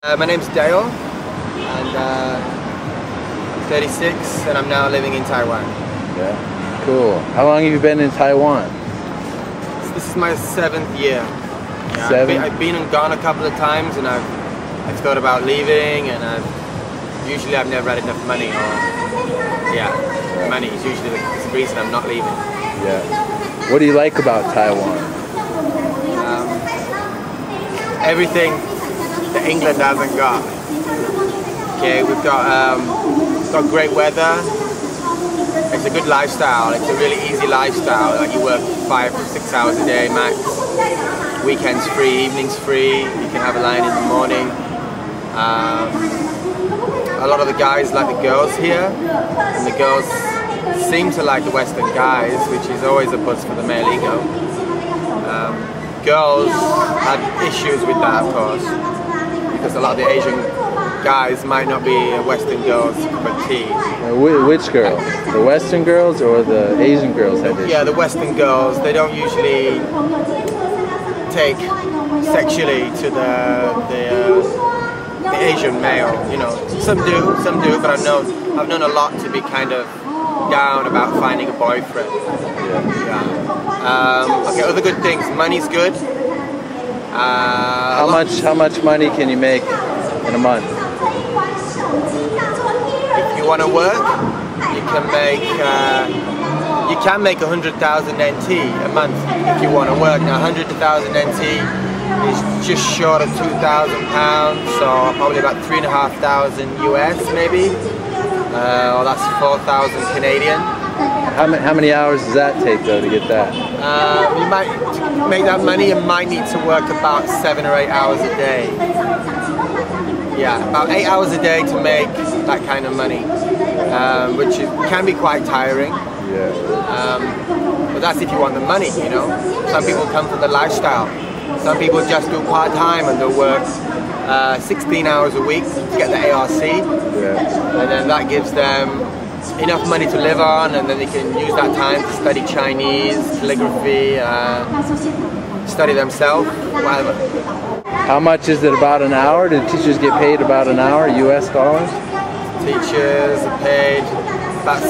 My name's Dale, and I'm 36, and I'm now living in Taiwan. Yeah, cool. How long have you been in Taiwan? This is my 7th year. Yeah, 7? I've been and gone a couple of times, and I've thought about leaving, and usually I've never had enough money, money is usually the reason I'm not leaving. Yeah. What do you like about Taiwan? Everything that England hasn't got. Okay, we've got great weather. It's a good lifestyle. It's a really easy lifestyle. Like you work 5-6 hours a day max. Weekends free, evenings free. You can have a line in the morning. A lot of the guys like the girls here, and the girls seem to like the Western guys, which is always a buzz for the male ego. Girls had issues with that, of course, because a lot of the Asian guys might not be Western girls' cup of tea. Which girls? The Western girls or the Asian girls had issues? Yeah, the Western girls. They don't usually take sexually to the Asian male. You know, some do, but I've known a lot to be kind of down about finding a boyfriend. Okay, other good things. Money's good. How much money can you make in a month? If you want to work, you can make 100,000 NT a month if you want to work. Now 100,000 NT is just short of £2,000, so probably about 3,500 US maybe. Or that's 4,000 Canadian. How many hours does that take though to get that? You might make that money. You might need to work about 7 or 8 hours a day. Yeah, about 8 hours a day to make that kind of money, which can be quite tiring. Yeah. But that's if you want the money, you know. Some people come from the lifestyle. Some people just do part-time and they'll work 16 hours a week to get the ARC, and then that gives them enough money to live on, and then they can use that time to study Chinese, calligraphy, study themselves, whatever. How much is it about an hour? Do teachers get paid about an hour, US dollars? Teachers are paid about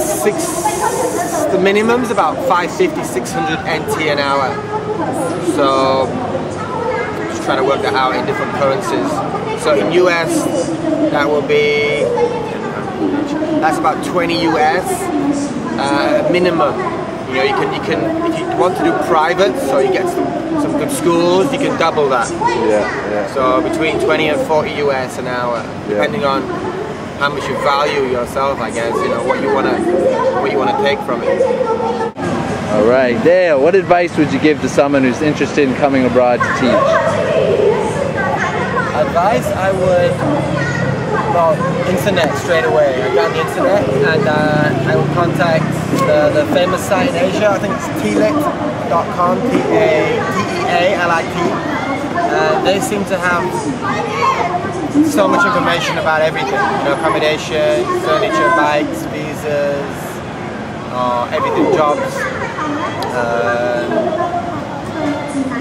the minimum's about 550, 600 NT an hour. So just trying to work that out in different currencies. So in US, that will be, that's about 20 US minimum. You know, you can if you want to do private, so you get some good schools, you can double that. Yeah. So between 20 and 40 US an hour, depending on how much you value yourself, I guess. You know what you wanna take from it. All right, Dale. What advice would you give to someone who's interested in coming abroad to teach? Advice, I would, internet straight away. I got the internet, and I would contact the famous site in Asia. I think it's tealit.com, T-E-A-L-I-T. They seem to have so much information about everything. You know, accommodation, furniture, bikes, visas, everything, jobs,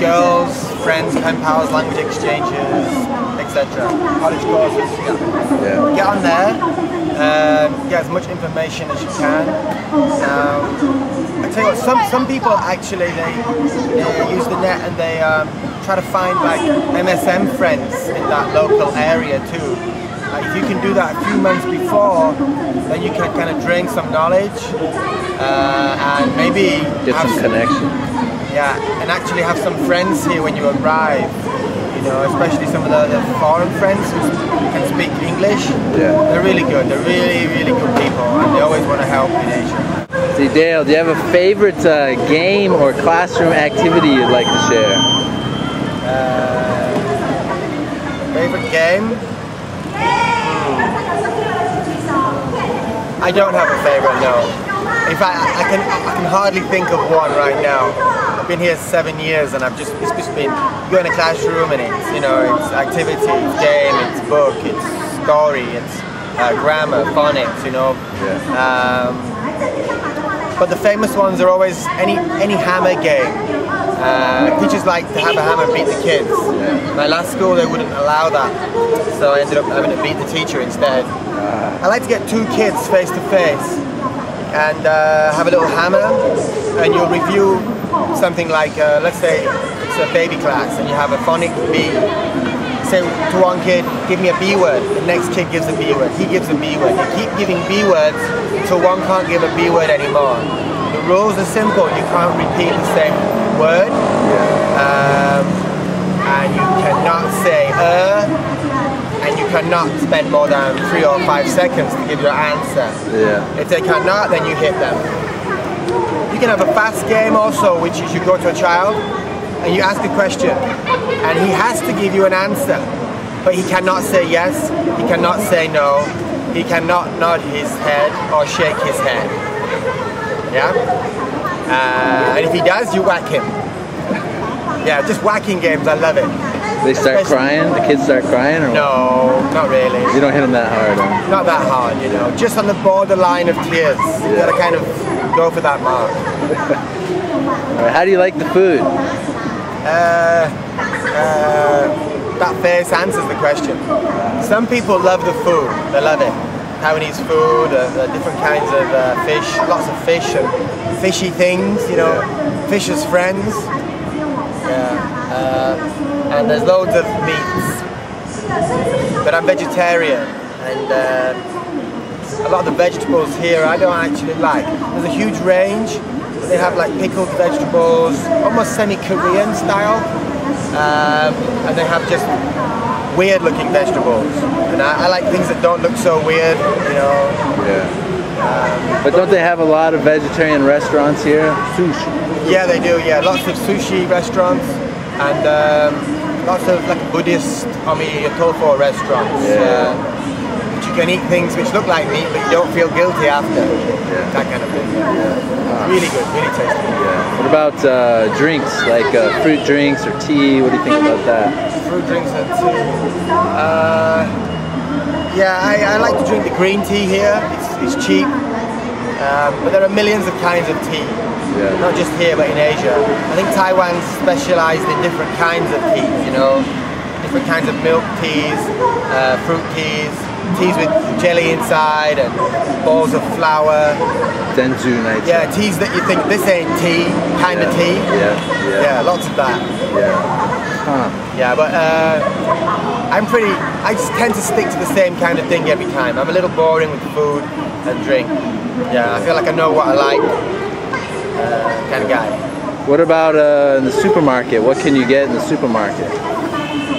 girls, friends, pen pals, language exchanges, etc. College courses. Yeah. Get on there, get as much information as you can. I tell you what, some people actually they use the net and they try to find like MSM friends in that local area too. If you can do that a few months before, then you can kind of drain some knowledge and maybe get some connection. Yeah, and actually have some friends here when you arrive. You know, especially some of the foreign friends who can speak English. Yeah. They're really good. They're really, really good people, and they always want to help in Asia. See, Dale, do you have a favorite game or classroom activity you'd like to share? Favorite game? I don't have a favorite, no. In fact, I can hardly think of one right now. I've been here 7 years, and it's just been, you go in a classroom and it's, you know, it's activity, it's game, it's book, it's story, it's grammar, phonics, you know. Yeah. But the famous ones are always any hammer game. Teachers like to have a hammer and beat the kids. My last school, they wouldn't allow that, so I ended up having to beat the teacher instead. I like to get two kids face to face and have a little hammer, and you'll review something like, let's say it's a baby class, and you have a phonic B. Say to one kid, give me a B word. The next kid gives a B word. He gives a B word. You keep giving B words until one can't give a B word anymore. The rules are simple. You can't repeat the same word, and you cannot say and you cannot spend more than 3 or 5 seconds to give your answer. If they cannot, then you hit them. You can have a fast game also, which is you go to a child and you ask a question, and he has to give you an answer, but he cannot say yes, he cannot say no, he cannot nod his head or shake his head. And if he does, you whack him. Just whacking games, I love it. They start crying? The kids start crying? Or no, not really. You don't hit them that hard, huh? Not that hard, you know. Just on the borderline of tears. You gotta kind of go for that mark. How do you like the food? That face answers the question. Some people love the food. They love it. Taiwanese food, different kinds of fish, lots of fish and fishy things, you know, fish as friends. And there's loads of meats. But I'm vegetarian, and a lot of the vegetables here I don't actually like. There's a huge range. They have like pickled vegetables, almost semi-Korean style, and they have just weird looking vegetables. And I like things that don't look so weird, you know. But don't they have a lot of vegetarian restaurants here? Sushi. Yeah, they do, lots of sushi restaurants, and lots of like Buddhist tofu restaurants. You can eat things which look like meat, but you don't feel guilty after. That kind of thing. Really good, really tasty. What about drinks, like fruit drinks or tea? What do you think about that? Fruit drinks and tea. I like to drink the green tea here. It's cheap, but there are millions of kinds of tea. Not just here, but in Asia. I think Taiwan's specialized in different kinds of teas. You know, different kinds of milk teas, fruit teas. Teas with jelly inside and balls of flour. Denzu night. Teas that you think this ain't tea, kind of tea. Lots of that. But I just tend to stick to the same kind of thing every time. I'm a little boring with food and drink. I feel like I know what I like, kind of guy. What about in the supermarket? What can you get in the supermarket?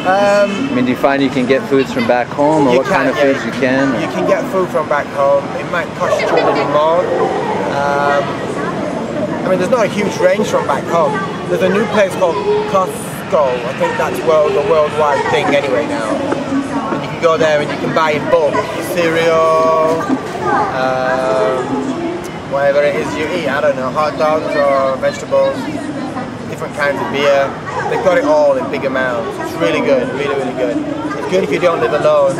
I mean, do you find you can get foods from back home, or what kind of foods you can? You can get food from back home. It might cost you a little more. I mean, there's not a huge range from back home. There's a new place called Costco. I think that's a worldwide thing anyway now. And you can go there and you can buy in bulk cereal, whatever it is you eat. I don't know, hot dogs or vegetables. Different kinds of beer. They've got it all in big amounts. It's really good, really, really good. It's good if you don't live alone.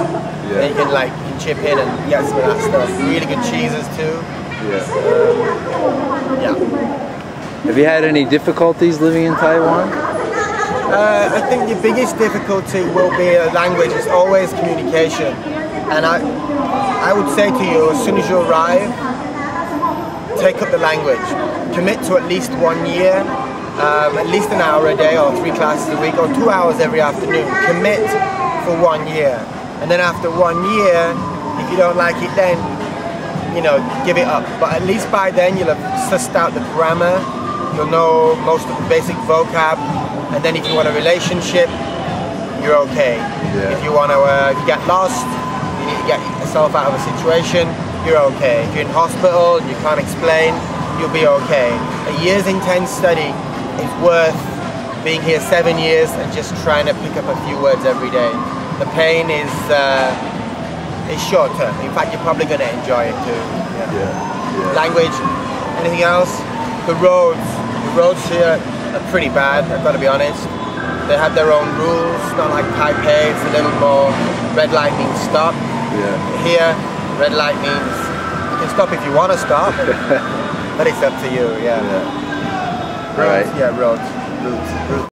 Then you can chip in and get some of that stuff. Really good cheeses too. Have you had any difficulties living in Taiwan? I think the biggest difficulty will be language. It's always communication. And I would say to you, as soon as you arrive, take up the language. Commit to at least 1 year. At least an hour a day, or 3 classes a week, or 2 hours every afternoon. Commit for 1 year, and then after 1 year, if you don't like it, then give it up. But at least by then you'll have sussed out the grammar, you'll know most of the basic vocab, and then if you want a relationship, you're okay. If you want to, if you get lost, you need to get yourself out of a situation, you're okay. If you're in hospital and you can't explain, you'll be okay. A year's intense study. It's worth being here 7 years and just trying to pick up a few words every day. The pain is short term. In fact, you're probably going to enjoy it too. Language. Anything else? The roads here are pretty bad, I've got to be honest. They have their own rules, not like Taipei. It's a little more red light means stop. Here, red light means you can stop if you want to stop, but it's up to you. Roads. ebooks.